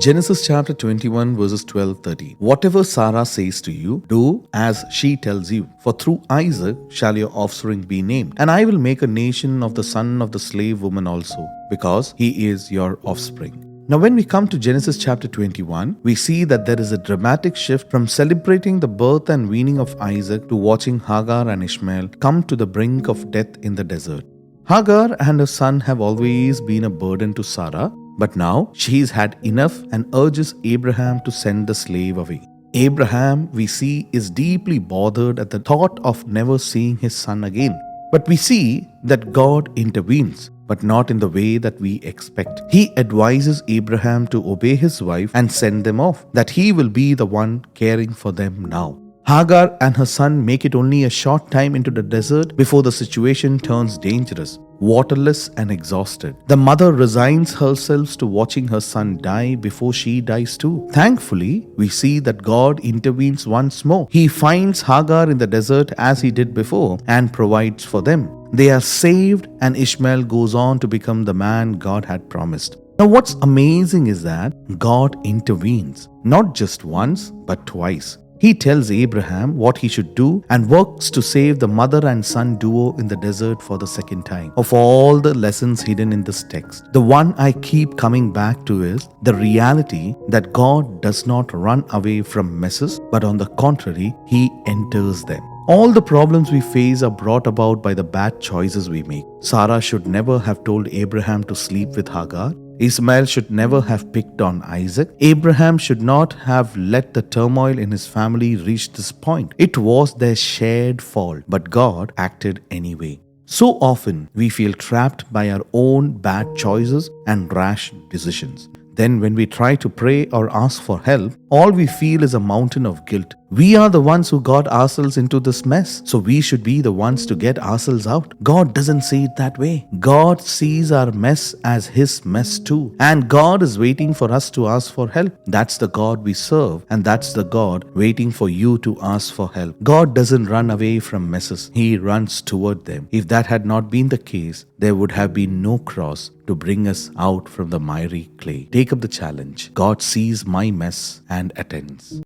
Genesis chapter 21 verses 12-13. Whatever Sarah says to you, do as she tells you. For through Isaac shall your offspring be named. And I will make a nation of the son of the slave woman also, because he is your offspring. Now, when we come to Genesis chapter 21, we see that there is a dramatic shift from celebrating the birth and weaning of Isaac to watching Hagar and Ishmael come to the brink of death in the desert. Hagar and her son have always been a burden to Sarah, but now she's had enough and urges Abraham to send the slave away. Abraham, we see, is deeply bothered at the thought of never seeing his son again. But we see that God intervenes, but not in the way that we expect. He advises Abraham to obey his wife and send them off, that he will be the one caring for them now. Hagar and her son make it only a short time into the desert before the situation turns dangerous. Waterless and exhausted, the mother resigns herself to watching her son die before she dies too. Thankfully, we see that God intervenes once more. He finds Hagar in the desert as he did before and provides for them. They are saved, and Ishmael goes on to become the man God had promised. Now, what's amazing is that God intervenes, not just once, but twice. He tells Abraham what he should do and works to save the mother and son duo in the desert for the second time. Of all the lessons hidden in this text, the one I keep coming back to is the reality that God does not run away from messes, but on the contrary, He enters them. All the problems we face are brought about by the bad choices we make. Sarah should never have told Abraham to sleep with Hagar. Ishmael should never have picked on Isaac. Abraham should not have let the turmoil in his family reach this point. It was their shared fault, but God acted anyway. So often we feel trapped by our own bad choices and rash decisions. Then when we try to pray or ask for help, all we feel is a mountain of guilt. We are the ones who got ourselves into this mess, so we should be the ones to get ourselves out. God doesn't see it that way. God sees our mess as His mess too. And God is waiting for us to ask for help. That's the God we serve, and that's the God waiting for you to ask for help. God doesn't run away from messes. He runs toward them. If that had not been the case, there would have been no cross to bring us out from the miry clay. Take up the challenge. God sees my mess and attends.